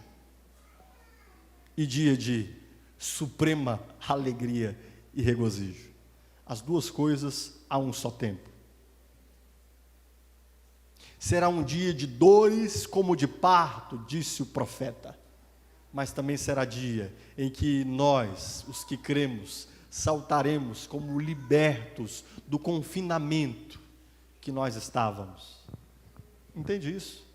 e dia de suprema alegria e regozijo. As duas coisas a um só tempo. Será um dia de dores como de parto, disse o profeta, mas também será dia em que nós, os que cremos, saltaremos como libertos do confinamento que nós estávamos. Entende isso?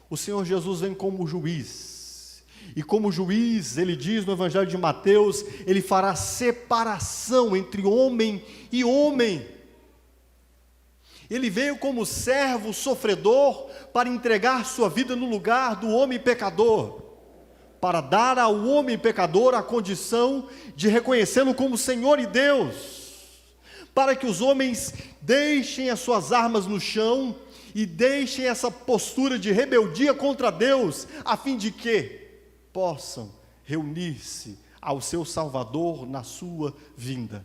O Senhor Jesus vem como juiz, e como juiz, ele diz no Evangelho de Mateus, ele fará separação entre homem e homem. Ele veio como servo sofredor para entregar sua vida no lugar do homem pecador, para dar ao homem pecador a condição de reconhecê-lo como Senhor e Deus, para que os homens deixem as suas armas no chão e deixem essa postura de rebeldia contra Deus, a fim de que possam reunir-se ao seu Salvador na sua vinda.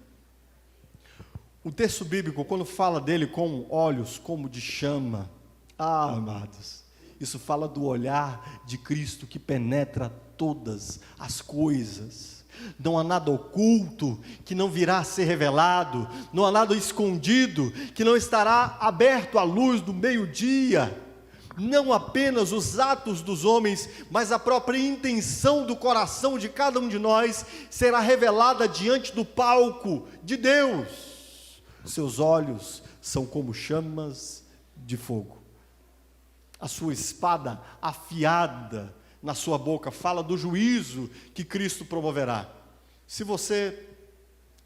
O texto bíblico, quando fala dele com olhos como de chama, amados, isso fala do olhar de Cristo que penetra todas as coisas. Não há nada oculto que não virá a ser revelado, não há nada escondido que não estará aberto à luz do meio-dia. Não apenas os atos dos homens, mas a própria intenção do coração de cada um de nós será revelada diante do palco de Deus. Seus olhos são como chamas de fogo. A sua espada afiada na sua boca fala do juízo que Cristo promoverá. Se você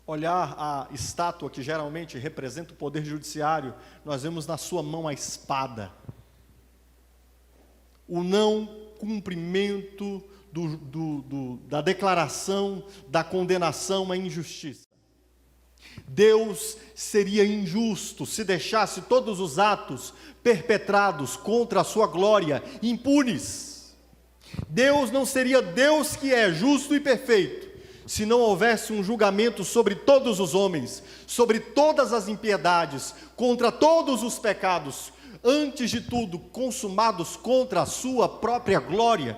olhar a estátua que geralmente representa o poder judiciário, nós vemos na sua mão a espada. O não cumprimento da declaração da condenação à injustiça. Deus seria injusto se deixasse todos os atos perpetrados contra a sua glória impunes. Deus não seria Deus que é justo e perfeito, se não houvesse um julgamento sobre todos os homens, sobre todas as impiedades, contra todos os pecados, antes de tudo, consumados contra a sua própria glória.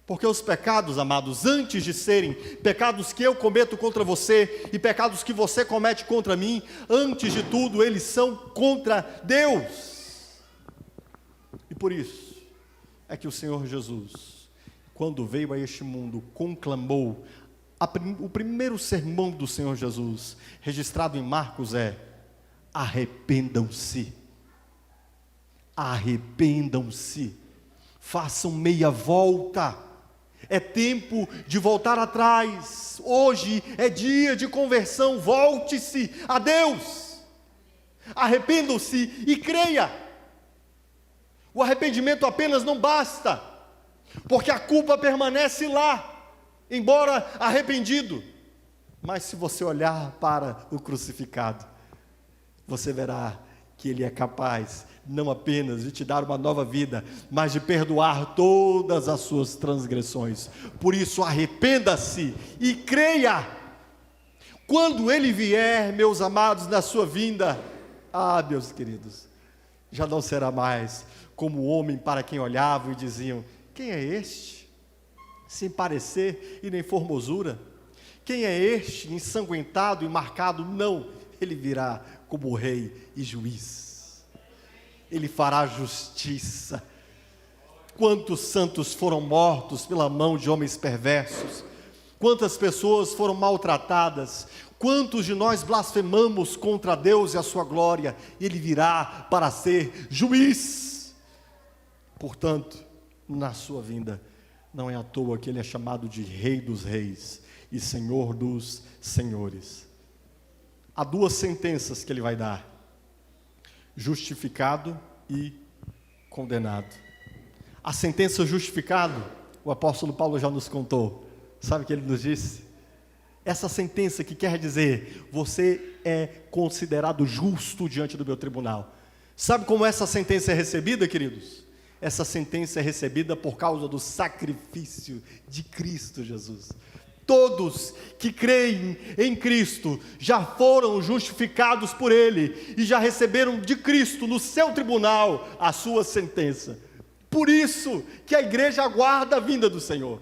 Porque os pecados, amados, antes de serem pecados que eu cometo contra você e pecados que você comete contra mim, antes de tudo, eles são contra Deus. E por isso é que o Senhor Jesus, quando veio a este mundo, conclamou, o primeiro sermão do Senhor Jesus, registrado em Marcos, é: arrependam-se. Arrependam-se, façam meia volta, é tempo de voltar atrás, hoje é dia de conversão, volte-se a Deus, arrependam-se e creia. O arrependimento apenas não basta, porque a culpa permanece lá, embora arrependido, mas se você olhar para o crucificado, você verá que Ele é capaz não apenas de te dar uma nova vida, mas de perdoar todas as suas transgressões. Por isso, arrependa-se e creia. Quando Ele vier, meus amados, na sua vinda, meus queridos, já não será mais como o homem para quem olhavam e diziam: quem é este? Sem parecer e nem formosura. Quem é este, ensanguentado e marcado? Não, Ele virá como rei e juiz. Ele fará justiça. Quantos santos foram mortos pela mão de homens perversos? Quantas pessoas foram maltratadas? Quantos de nós blasfemamos contra Deus e a sua glória? Ele virá para ser juiz. Portanto, na sua vinda, não é à toa que Ele é chamado de Rei dos Reis e Senhor dos Senhores. Há duas sentenças que Ele vai dar: justificado e condenado. A sentença justificado, o apóstolo Paulo já nos contou. Sabe o que ele nos disse? Essa sentença que quer dizer: você é considerado justo diante do meu tribunal. Sabe como essa sentença é recebida, queridos? Essa sentença é recebida por causa do sacrifício de Cristo Jesus. Todos que creem em Cristo já foram justificados por Ele e já receberam de Cristo no seu tribunal a sua sentença. Por isso que a igreja aguarda a vinda do Senhor.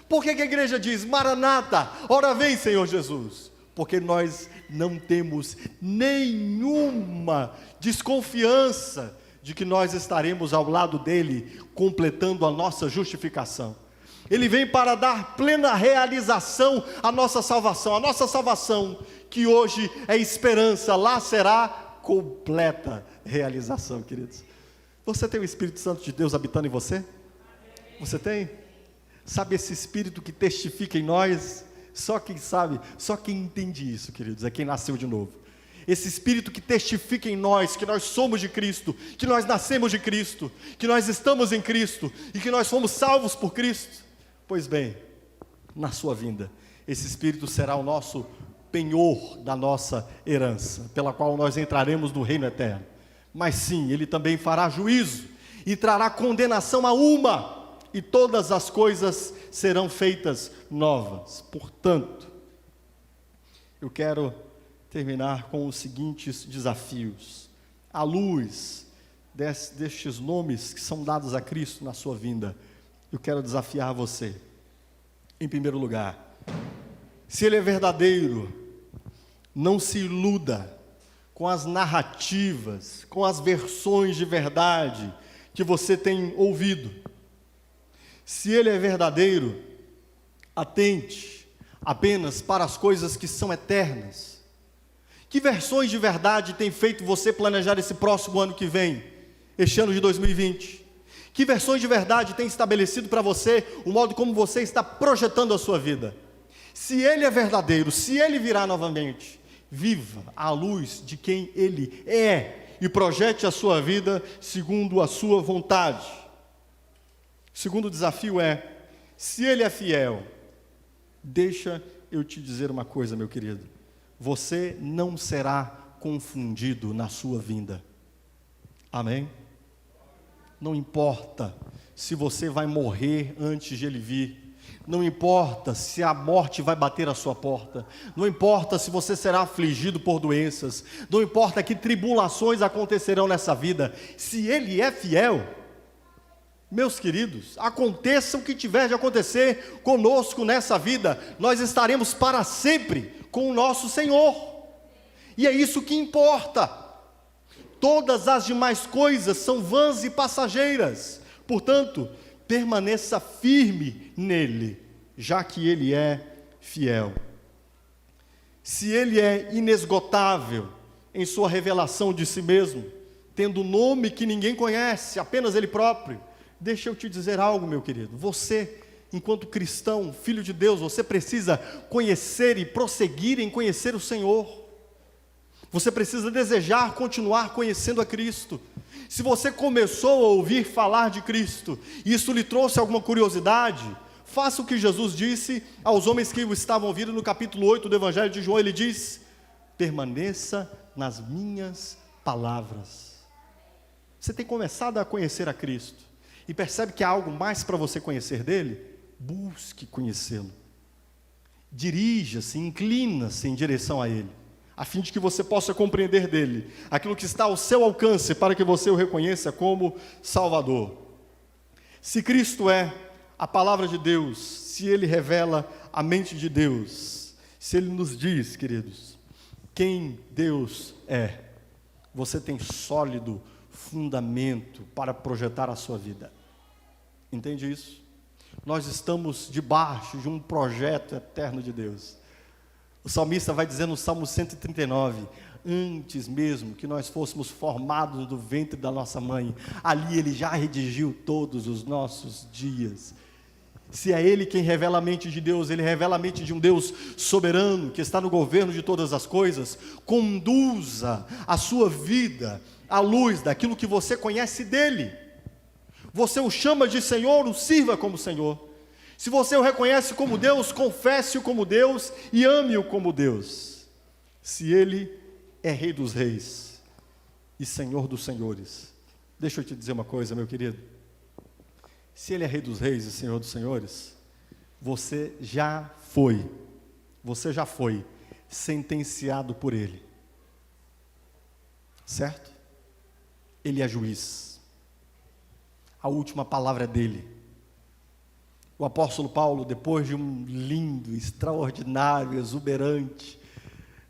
Por que a igreja diz: Maranata, ora vem, Senhor Jesus? Porque nós não temos nenhuma desconfiança de que nós estaremos ao lado dele, completando a nossa justificação. Ele vem para dar plena realização à nossa salvação. A nossa salvação, que hoje é esperança, lá será completa realização, queridos. Você tem o Espírito Santo de Deus habitando em você? Você tem? Sabe esse Espírito que testifica em nós? Só quem sabe, só quem entende isso, queridos, é quem nasceu de novo. Esse Espírito que testifica em nós que nós somos de Cristo, que nós nascemos de Cristo, que nós estamos em Cristo e que nós fomos salvos por Cristo. Pois bem, na sua vinda, esse Espírito será o nosso penhor da nossa herança, pela qual nós entraremos no reino eterno. Mas sim, Ele também fará juízo e trará condenação a uma, e todas as coisas serão feitas novas. Portanto, eu quero terminar com os seguintes desafios. À luz destes nomes que são dados a Cristo na sua vinda, eu quero desafiar você. Em primeiro lugar, se Ele é verdadeiro, não se iluda com as narrativas, com as versões de verdade que você tem ouvido. Se Ele é verdadeiro, atente apenas para as coisas que são eternas. Que versões de verdade tem feito você planejar esse próximo ano que vem, este ano de 2020? Que versões de verdade tem estabelecido para você o modo como você está projetando a sua vida? Se Ele é verdadeiro, se Ele virá novamente, viva à luz de quem Ele é e projete a sua vida segundo a sua vontade. O segundo desafio é, se Ele é fiel, deixa eu te dizer uma coisa, meu querido, você não será confundido na sua vinda. Amém? Não importa se você vai morrer antes de Ele vir, não importa se a morte vai bater à sua porta, não importa se você será afligido por doenças, não importa que tribulações acontecerão nessa vida, se Ele é fiel, meus queridos, aconteça o que tiver de acontecer conosco nessa vida, nós estaremos para sempre com o nosso Senhor, e é isso que importa. Todas as demais coisas são vãs e passageiras, portanto, permaneça firme nele, já que Ele é fiel. Se Ele é inesgotável em sua revelação de si mesmo, tendo nome que ninguém conhece, apenas Ele próprio, deixa eu te dizer algo, meu querido, você, enquanto cristão, filho de Deus, você precisa conhecer e prosseguir em conhecer o Senhor. Você precisa desejar continuar conhecendo a Cristo. Se você começou a ouvir falar de Cristo, e isso lhe trouxe alguma curiosidade, faça o que Jesus disse aos homens que o estavam ouvindo no capítulo 8 do Evangelho de João. Ele diz: permaneça nas minhas palavras. Você tem começado a conhecer a Cristo, e percebe que há algo mais para você conhecer dele? Busque conhecê-lo. Dirija-se, inclina-se em direção a Ele, a fim de que você possa compreender dele aquilo que está ao seu alcance, para que você o reconheça como Salvador. Se Cristo é a palavra de Deus, se Ele revela a mente de Deus, se Ele nos diz, queridos, quem Deus é, você tem sólido fundamento para projetar a sua vida. Entende isso? Nós estamos debaixo de um projeto eterno de Deus. O salmista vai dizer no Salmo 139, antes mesmo que nós fôssemos formados do ventre da nossa mãe, ali Ele já redigiu todos os nossos dias. Se é Ele quem revela a mente de Deus, Ele revela a mente de um Deus soberano, que está no governo de todas as coisas. Conduza a sua vida à luz daquilo que você conhece dEle. Você o chama de Senhor, o sirva como Senhor. Se você o reconhece como Deus, confesse-o como Deus e ame-o como Deus. Se Ele é Rei dos Reis e Senhor dos Senhores, deixa eu te dizer uma coisa, meu querido. Se Ele é Rei dos Reis e Senhor dos Senhores, você já foi sentenciado por Ele, certo? Ele é juiz, a última palavra é dEle. O apóstolo Paulo, depois de um lindo, extraordinário, exuberante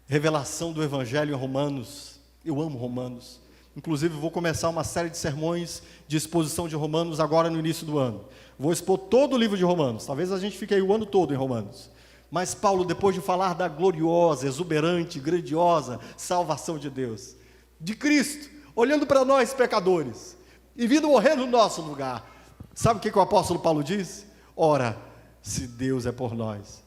revelação do Evangelho em Romanos, eu amo Romanos, inclusive vou começar uma série de sermões de exposição de Romanos agora no início do ano. Vou expor todo o livro de Romanos, talvez a gente fique aí o ano todo em Romanos. Mas Paulo, depois de falar da gloriosa, exuberante, grandiosa salvação de Deus, de Cristo, olhando para nós pecadores, e vindo morrer no nosso lugar, sabe o que o apóstolo Paulo diz? Ora, se Deus é por nós,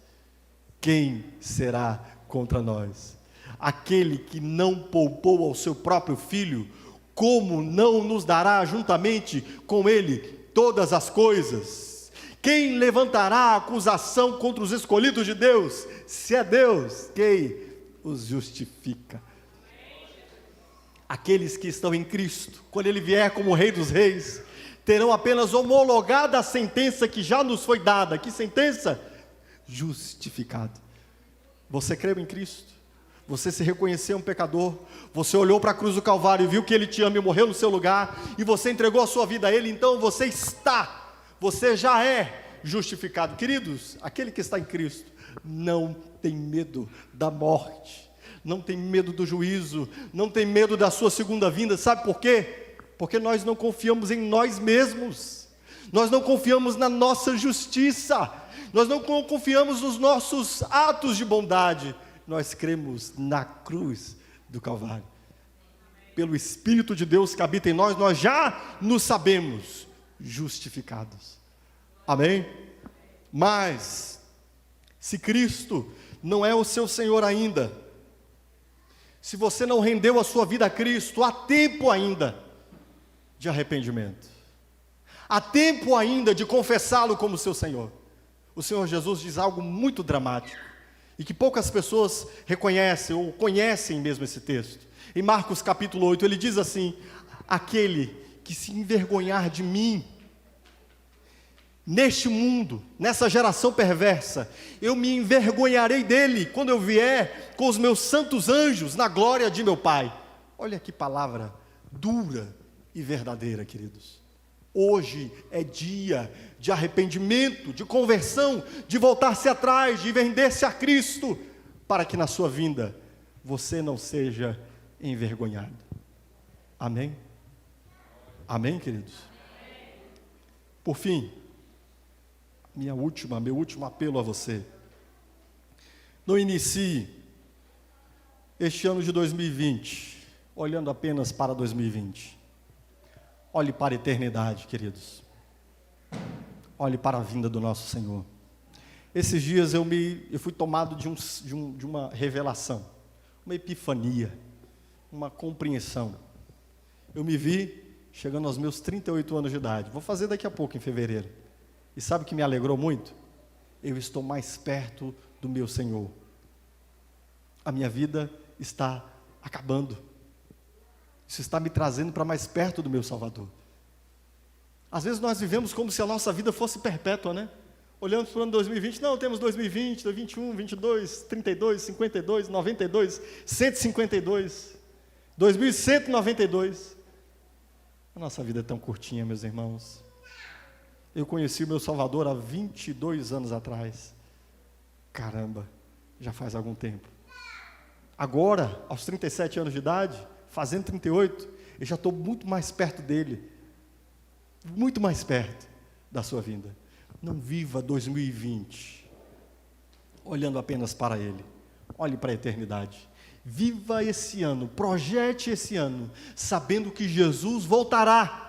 quem será contra nós? Aquele que não poupou ao seu próprio Filho, como não nos dará juntamente com Ele todas as coisas? Quem levantará acusação contra os escolhidos de Deus? Se é Deus, quem os justifica? Aqueles que estão em Cristo, quando Ele vier como Rei dos Reis, terão apenas homologada a sentença que já nos foi dada. Que sentença? Justificado. Você creu em Cristo? Você se reconheceu um pecador? Você olhou para a cruz do Calvário e viu que Ele te ama e morreu no seu lugar, e você entregou a sua vida a Ele, então você já é justificado. Queridos, aquele que está em Cristo não tem medo da morte, não tem medo do juízo, não tem medo da sua segunda vinda. Sabe por quê? Porque nós não confiamos em nós mesmos, nós não confiamos na nossa justiça, nós não confiamos nos nossos atos de bondade, nós cremos na cruz do Calvário. Pelo Espírito de Deus que habita em nós, nós já nos sabemos justificados. Amém? Mas, se Cristo não é o seu Senhor ainda, se você não rendeu a sua vida a Cristo, há tempo ainda de arrependimento. Há tempo ainda de confessá-lo como seu Senhor. O Senhor Jesus diz algo muito dramático, e que poucas pessoas reconhecem, ou conhecem mesmo esse texto. Em Marcos capítulo 8, ele diz assim: aquele que se envergonhar de mim, neste mundo, nessa geração perversa, eu me envergonharei dele, quando eu vier com os meus santos anjos, na glória de meu Pai. Olha que palavra dura e verdadeira, queridos. Hoje é dia de arrependimento, de conversão, de voltar-se atrás, de vender-se a Cristo, para que na sua vinda, você não seja envergonhado. Amém? Amém, queridos? Por fim, meu último apelo a você: não inicie este ano de 2020 olhando apenas para 2020. Olhe para a eternidade, queridos. Olhe para a vinda do nosso Senhor. Esses dias eu fui tomado de uma revelação, uma epifania, uma compreensão. Eu me vi chegando aos meus 38 anos de idade. Vou fazer daqui a pouco, em fevereiro. E sabe o que me alegrou muito? Eu estou mais perto do meu Senhor. A minha vida está acabando. Isso está me trazendo para mais perto do meu Salvador. Às vezes nós vivemos como se a nossa vida fosse perpétua, né? Olhando para o ano 2020, não, temos 2020, 2021, 22, 32, 52, 92, 152, 2192. A nossa vida é tão curtinha, meus irmãos. Eu conheci o meu Salvador há 22 anos atrás. Caramba, já faz algum tempo. Agora, aos 37 anos de idade, fazendo 38, eu já estou muito mais perto dele, muito mais perto da sua vinda. Não viva 2020 olhando apenas para ele. Olhe para a eternidade. Viva esse ano, projete esse ano, sabendo que Jesus voltará,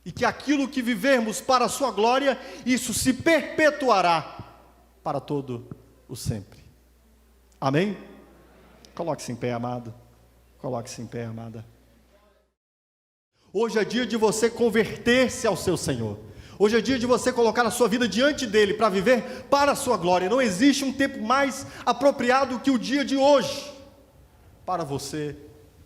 e que aquilo que vivermos para a sua glória, isso se perpetuará para todo o sempre. Amém? Coloque-se em pé, amado. Coloque-se em pé, amada. Hoje é dia de você converter-se ao seu Senhor. Hoje é dia de você colocar a sua vida diante dele, para viver para a sua glória. Não existe um tempo mais apropriado que o dia de hoje, para você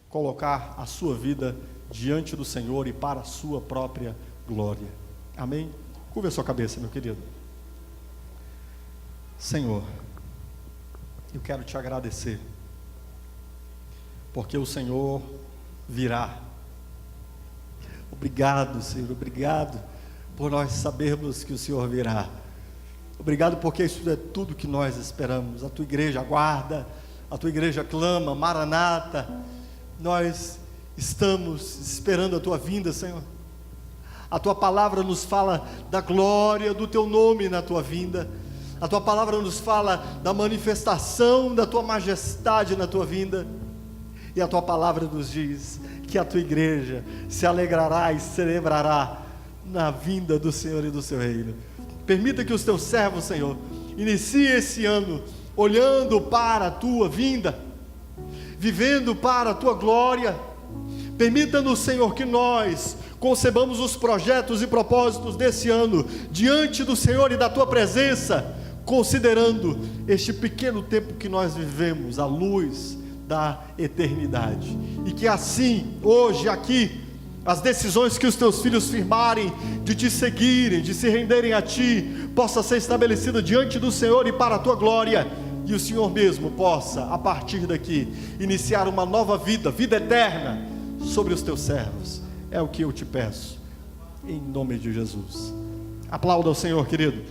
colocar a sua vida diante do Senhor e para a sua própria glória. Amém? Curva a sua cabeça, meu querido. Senhor, eu quero te agradecer, porque o Senhor virá. Obrigado, Senhor, obrigado por nós sabermos que o Senhor virá. Obrigado porque isso é tudo que nós esperamos. A tua igreja aguarda, a tua igreja clama, Maranata. Nós estamos esperando a tua vinda, Senhor. A tua palavra nos fala da glória do teu nome na tua vinda. A tua palavra nos fala da manifestação da tua majestade na tua vinda. E a tua palavra nos diz que a tua igreja se alegrará e celebrará na vinda do Senhor e do seu reino. Permita que os teus servos, Senhor, iniciem esse ano olhando para a tua vinda, vivendo para a tua glória. Permita-nos, Senhor, que nós concebamos os projetos e propósitos desse ano diante do Senhor e da tua presença, considerando este pequeno tempo que nós vivemos à luz da eternidade. E que assim, hoje aqui, as decisões que os teus filhos firmarem de te seguirem, de se renderem a ti, possa ser estabelecida diante do Senhor e para a tua glória, e o Senhor mesmo possa, a partir daqui, iniciar uma nova vida, vida eterna, sobre os teus servos. É o que eu te peço, em nome de Jesus. Aplauda o Senhor, querido.